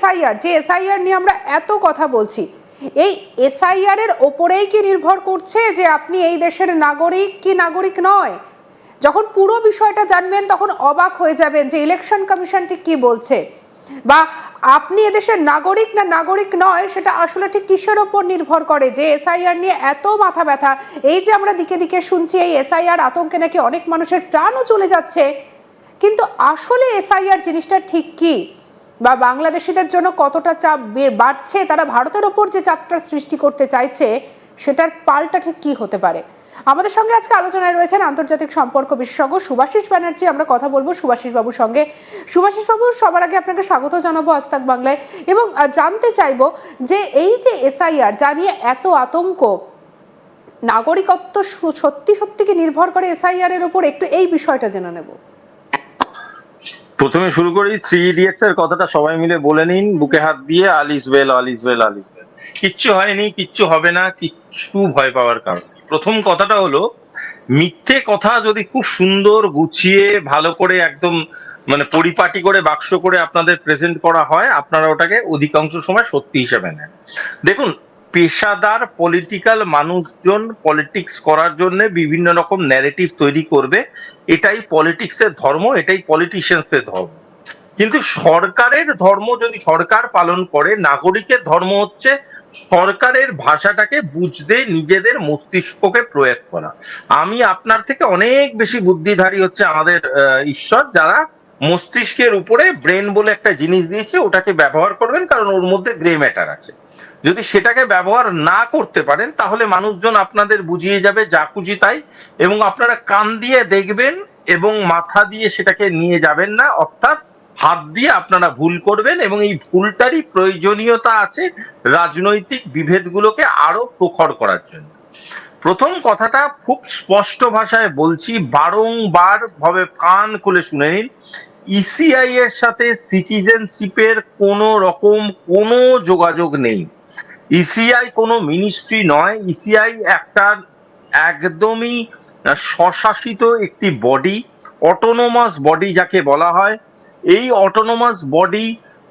SIR, যে SIR নিয়ে আমরা এত কথা বলছি, এই এসআইআর এর ওপরেই কি নির্ভর করছে যে আপনি এই দেশের নাগরিক কি নাগরিক নয়? যখন পুরো বিষয়টা জানবেন তখন অবাক হয়ে যাবেন যে ইলেকশন কমিশন ঠিক কি বলছে, বা আপনি এদেশের নাগরিক না নাগরিক নয় সেটা আসলে ঠিক কিসের ওপর নির্ভর করে যে এসআইআর নিয়ে এত মাথা ব্যথা। এই যে আমরা দিকে দিকে শুনছি এই এসআইআর আতঙ্কে নাকি অনেক মানুষের প্রাণও চলে যাচ্ছে, কিন্তু আসলে এসআইআর জিনিসটা ঠিক কি, বা বাংলাদেশিদের জন্য কতটা চাপ বাড়ছে, তারা ভারতের ওপর যে চাপটা সৃষ্টি করতে চাইছে সেটার পাল্টা ঠিক কি হতে পারে? আমাদের সঙ্গে আজকে আলোচনায় রয়েছেন আন্তর্জাতিক সম্পর্ক বিশেষজ্ঞ শুভাশিস ব্যানার্জি। আমরা কথা বলবো শুভাশিস বাবুর সঙ্গে। শুভাশিস বাবু, সবার আগে আপনাকে স্বাগত জানাবো আজ তাক বাংলায়, এবং জানতে চাইবো যে এই যে এসআইআর যা নিয়ে এত আতঙ্ক, নাগরিকত্ব সত্যি সত্যি কি নির্ভর করে এসআইআর এর উপর? একটু এই বিষয়টা জেনে নেব। প্রথমে শুরু করি, 3 ইডিয়টস এর কথাটা সবাই মিলে বলে নিন বুকে হাত দিয়ে, all is well, all is well, all is well. কিচ্ছু হয়নি, কিচ্ছু হবে না, কিচ্ছু ভয় পাওয়ার কারণ। প্রথম কথাটা হলো, মিথ্যে কথা যদি খুব সুন্দর গুছিয়ে ভালো করে একদম মানে পরিপাটি করে বাক্স করে আপনাদের প্রেজেন্ট করা হয়, আপনারা ওটাকে অধিকাংশ সময় সত্যি হিসেবে নেন। দেখুন, পেশাদার পলিটিক্যাল মানুষজন পলিটিক্স করার জন্য বিভিন্ন রকম ন্যারেটিভ তৈরি করবে, এটাই পলিটিক্সের ধর্ম, এটাই পলিটিশিয়ানসদের ধর্ম। কিন্তু সরকারের ধর্ম যদি সরকার পালন করে, নাগরিকের ধর্ম হচ্ছে সরকারের ভাষাটাকে বুঝতে নিজেদের মস্তিষ্ককে প্রয়োগ করা। আমি আপনার থেকে অনেক বেশি বুদ্ধিধারী হচ্ছে আমাদের ঈশ্বর, যারা মস্তিষ্কের উপরে ব্রেন বলে একটা জিনিস দিয়েছে, ওটাকে ব্যবহার করবেন, কারণ ওর মধ্যে গ্রে ম্যাটার আছে। যদি সেটাকে ব্যবহার না করতে পারেন তাহলে মানুষজন আপনাদের বুঝিয়ে যাবে যা খুশি তাই, এবং আপনারা কান দিয়ে দেখবেন এবং মাথা দিয়ে সেটাকে নিয়ে যাবেন না, অর্থাৎ হাত দিয়ে আপনারা ভুল করবেন, এবং এই ভুলটারই প্রয়োজনীয়তা আছে রাজনৈতিক বিভেদগুলোকে আরো প্রখর করার জন্য। প্রথম কথাটা খুব স্পষ্ট ভাষায় বলছি, বারংবার ভাবে কান খুলে শুনে নিন, ইসিআই এর সাথে সিটিজেনশিপের কোনো রকম কোনো যোগাযোগ নেই। ইসিআই কোনো মিনিস্ট্রি নয়, ইসিআই একটা একদমই স্বশাসিত একটি বডি, অটোনোমাস বডি যাকে বলা হয়। এই অটোনোমাস বডি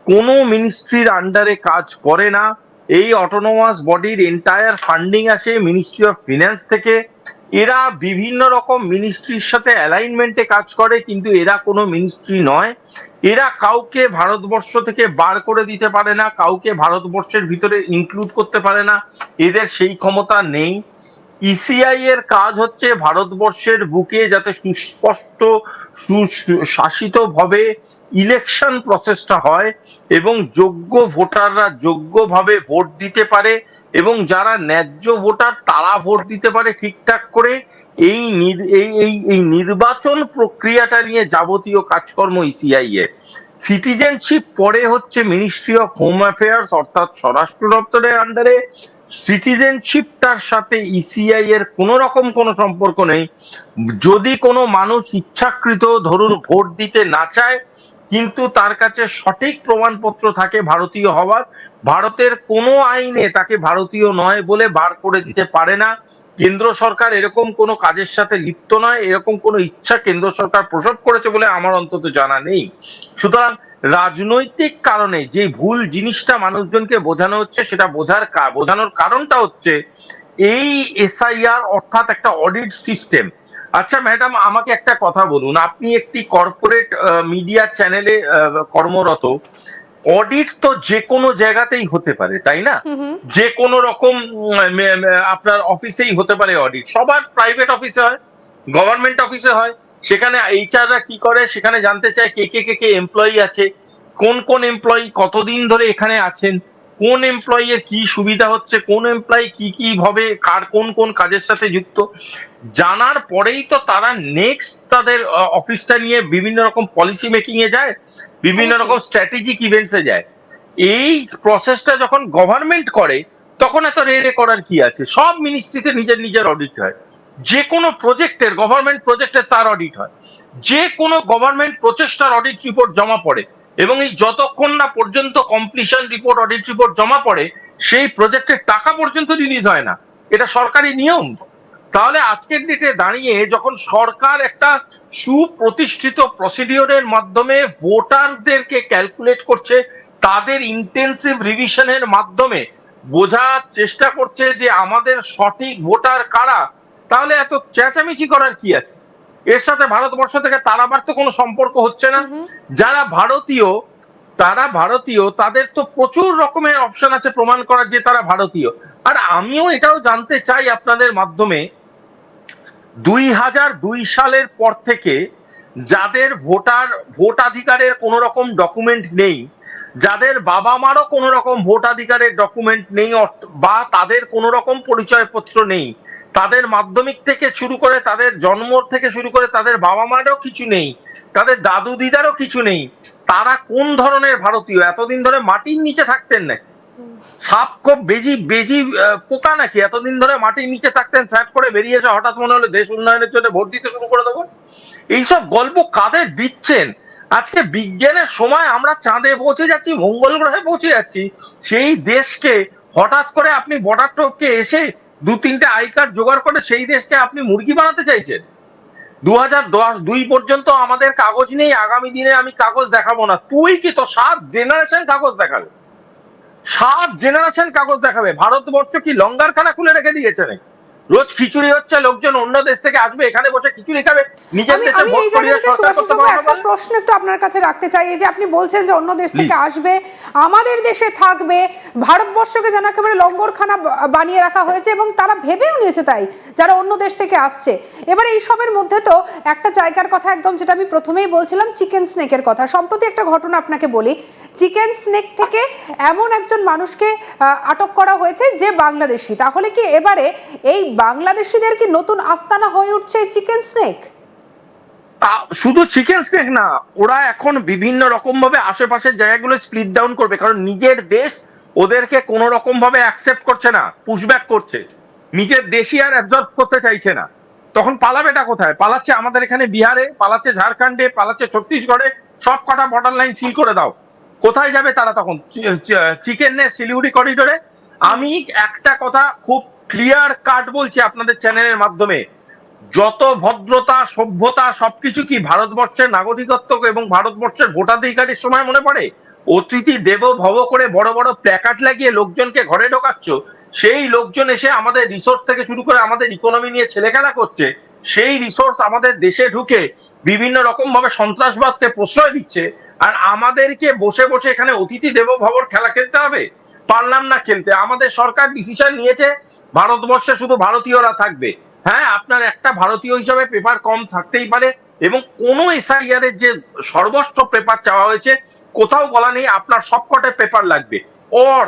কোনো মিনিস্ট্রির আন্ডারে কাজ করে না। এই অটোনোমাস বডির এন্টায়ার ফান্ডিং আসে মিনিস্ট্রি অফ ফিনান্স থেকে। এরা বিভিন্ন রকম মিনিস্ট্রির সাথে অ্যালাইনমেন্টে কাজ করে, কিন্তু এরা কোনো মিনিস্ট্রি নয়। এরা কাউকে ভারতবর্ষ থেকে বার করে দিতে পারে না, কাউকে ভারতবর্ষের ভিতরে ইনক্লুড করতে পারে না, এদের সেই ক্ষমতা নেই। ইসিআই এর কাজ হচ্ছে ভারতবর্ষের বুকে যাতে সুস্পষ্ট সুশাসিত ভাবে ইলেকশন প্রসেসটা হয় এবং যোগ্য ভোটাররা যোগ্যভাবে ভোট দিতে পারে, এবং যারা ন্যায্য ভোটার তারা ভোট দিতে পারে ঠিকঠাক করে। এই এই নির্বাচন প্রক্রিয়াটা নিয়ে যাবতীয় কাজকর্ম ইসিআই এর। সিটিজেনশিপ পরে হচ্ছে মিনিস্ট্রি অফ হোম অ্যাফেয়ার্স, অর্থাৎ স্বরাষ্ট্র দপ্তরের আন্ডারে। সিটিজেনশিপটার সাথে ইসিআই এর কোন রকম কোনো সম্পর্ক নেই। যদি কোনো মানুষ ইচ্ছাকৃত ধরুন ভোট দিতে না চায়, কিন্তু তার কাছে সঠিক প্রমাণপত্র থাকে ভারতীয় হওয়ার, ভারতের কোনো আইনে তাকে ভারতীয় নয় বলে বার করে দিতে পারে না। কেন্দ্র সরকার এরকম কোনো কাজের সাথে লিপ্ত নয়, এরকম কোনো ইচ্ছা কেন্দ্র সরকার প্রসব করেছে বলে আমার অন্তত জানা নেই। সুতরাং রাজনৈতিক কারণে যে ভুল জিনিসটা মানুষজনকে বোঝানো হচ্ছে, সেটা বোঝানোর কারণটা হচ্ছে এই এসআইআর অর্থাৎ একটা অডিট সিস্টেম। আচ্ছা ম্যাডাম, আমাকে একটা কথা বলুন, আপনি একটি কর্পোরেট মিডিয়া চ্যানেলে কর্মরত। অডিট তো যে কোনো জায়গাতেই হতে পারে, তাই না? যে কোনো রকম আপনার অফিসেই হতে পারে অডিট, সবার প্রাইভেট অফিসে হয়, গভর্নমেন্ট অফিসে হয়। সেখানে এইচআররা কি করে, সেখানে জানতে চায় কে এমপ্লয়ি আছে, কোন কোন এমপ্লয়ি কতদিন ধরে এখানে আছেন, কোন এমপ্লয়ি এর কি সুবিধা হচ্ছে, কোন এমপ্লয়ি কি ভাবে কার কোন কোন কাজের সাথে যুক্ত। জানার পরেই তো তারা নেক্সট তাদের অফিসটা নিয়ে বিভিন্ন রকম পলিসি মেকিং এ যায়, বিভিন্ন রকম স্ট্র্যাটেজিক ইভেন্টসে যায়। এই প্রসেসটা যখন গভর্নমেন্ট করে তখন এত রেড়ে করার কি আছে? সব মিনিস্ট্রিতে নিজের নিজের অডিট হয়। যে কোনো প্রজেক্টের, গভর্নমেন্ট প্রজেক্টের তার অডিট হয়। যে কোনো গভর্নমেন্ট প্রচেষ্টার অডিট রিপোর্ট জমা পড়ে, এবং এই যতক্ষণ না পর্যন্ত কমপ্লিশন রিপোর্ট, অডিট রিপোর্ট জমা পড়ে, সেই প্রজেক্টের টাকা পর্যন্ত রিলিজ হয় না। এটা সরকারি নিয়ম। তাহলে আজকের ডেটে দাঁড়িয়ে যখন সরকার একটা সুপ্রতিষ্ঠিত প্রসিডিওরের মাধ্যমে ভোটারদেরকে ক্যালকুলেট করছে তাদের ইন্টেন্সিভ রিভিশনের মাধ্যমে বোঝার চেষ্টা করছে যে আমাদের সঠিক ভোটার কারা, তাহলে এত চেঁচামেচি করার কি আছে? এর সাথে ভারতবর্ষ থেকে তারাবার তো কোনো সম্পর্ক হচ্ছে না। যারা ভারতীয়, তারা ভারতীয়, তাদের তো প্রচুর রকমের অপশন আছে প্রমাণ করার যে তারা ভারতীয়। আর আমিও এটাও জানতে চাই আপনাদের মাধ্যমে, 2002 সালের পর থেকে যাদের ভোটাধিকারের কোন রকম ডকুমেন্ট নেই, যাদের বাবা মারও কোন রকম ভোটাধিকারের ডকুমেন্ট নেই বা তাদের কোন রকম পরিচয়পত্র নেই, তাদের মাধ্যমিক থেকে শুরু করে তাদের জন্ম থেকে শুরু করে তাদের বাবা মারও কিছু নেই, তাদের দাদু দিদারও কিছু নেই, তারা কোন ধরনের ভারতীয়? এতদিন ধরে মাটির নিচে থাকতেন নাকি? সাপ খুব বেজি বেজি পোকা নাকি? এতদিন ধরে মাটির নিচে থাকতেন, স্যাট করে বেরিয়ে এসে হঠাৎ মনে হলো দেশ উন্নয়নের জন্য ভোট দিতে শুরু করে দেবো। এইসব গল্প কাদের দিচ্ছেন? আজকে বিজ্ঞানের সময় আমরা চাঁদে পৌঁছে যাচ্ছি, মঙ্গল গ্রহে পৌঁছে যাচ্ছি, সেই দেশকে হঠাৎ করে আপনি বর্ডার টপকে এসে 2-3টে আই কার্ড জোগাড় করে সেই দেশকে আপনি মুরগি বানাতে চাইছেন। 2002 পর্যন্ত আমাদের কাগজ নেই, আগামী দিনে আমি কাগজ দেখাবো না। তুই কি তো 7 জেনারেশন কাগজ দেখাবে, 7 জেনারেশন কাগজ দেখাবে? ভারতবর্ষ কি লঙ্গার খানা খুলে রেখে দিয়েছে নাকি? রোজ খিচুড়ি হচ্ছে, লোকজন অন্য দেশ থেকে আসবে, এখানে বসে খিচুড়ি খাবে, নিজের দেশে ভোট করিয়ে সরকার করতে পারবে। একটা প্রশ্ন একটু আপনার কাছে রাখতে চাই, এই যে আপনি বলছেন যে অন্য দেশ থেকে আসবে, আমাদের দেশে থাকবে, ভারতবর্ষকে যেন একেবারে লঙ্গরখানা বানিয়ে রাখা হয়েছে এবং তারা ভেবেও নিয়েছে তাই, যারা অন্য দেশ থেকে আসছে। এবার এই সবের মধ্যে তো একটা জায়গার কথা একদম, যেটা আমি প্রথমেই বলছিলাম, চিকেন স্নেকের কথা। সম্প্রতি একটা ঘটনা আপনাকে বলি, চিকেন স্নেক থেকে এমন একজন মানুষকে আটক করা হয়েছে যে বাংলাদেশি। তাহলে কি এবারে এই বাংলাদেশিদের কি নতুন আস্তানা হয়ে উঠছে চিকেন স্নেক? শুধু চিকেন স্নেক না, ওরা এখন বিভিন্ন রকম ভাবে আশেপাশের জায়গাগুলো স্প্লিট ডাউন করবে, কারণ নিজের দেশ ওদেরকে কোন রকম ভাবে অ্যাকসেপ্ট করছে না, পুশব্যাক করছে, নিজের দেশই আর অ্যাবজর্ব করতে চাইছে না। তখন পালাবেটা কোথায়? পালাচ্ছে আমাদের এখানে বিহারে, পালাচ্ছে ঝাড়খণ্ডে, পালাচ্ছে ছত্তিশগড়ে, সব কটা বর্ডার লাইন সিল করে দাও। কোথায় যাবে তারা তখন? চিকেন নে শিলিগুড়ি করিডোরে। আমি একটা কথা খুব ক্লিয়ার কাট বলছি আপনাদের চ্যানেলের মাধ্যমে, যত ভদ্রতা সভ্যতা সবকিছু কি ভারতবর্ষের নাগরিকত্ব এবং ভারতবর্ষের ভোটাধিকারের সময় মনে পড়ে? অতিথি দেব ভব করে বড় বড় প্ল্যাকার্ড লাগিয়ে লোকজনকে ঘরে ঢোকাচ্ছ, সেই লোকজন এসে আমাদের রিসোর্স থেকে শুরু করে আমাদের ইকোনমি নিয়ে ছেলেখেলা করছে, সেই রিসোর্স আমাদের দেশে ঢুকে বিভিন্ন রকম ভাবে সন্ত্রাসবাদকে প্রশ্রয় দিচ্ছে, আর আমাদেরকে বসে বসে এখানে অতিথি দেব ভবর খেলা খেলতে হবে? পারলাম না খেলতে। আমাদের সরকার ডিসিশন নিয়েছে ভারতবর্ষে শুধু ভারতীয়রা থাকবে। হ্যাঁ, আপনার একটা ভারতীয় হিসাবে পেপার কম থাকতেই পারে, এবং কোন এসআইআর এর যে সর্বস্ব পেপার চাওয়া হয়েছে কোথাও বলা নেই আপনার সবকটা পেপার লাগবে। অর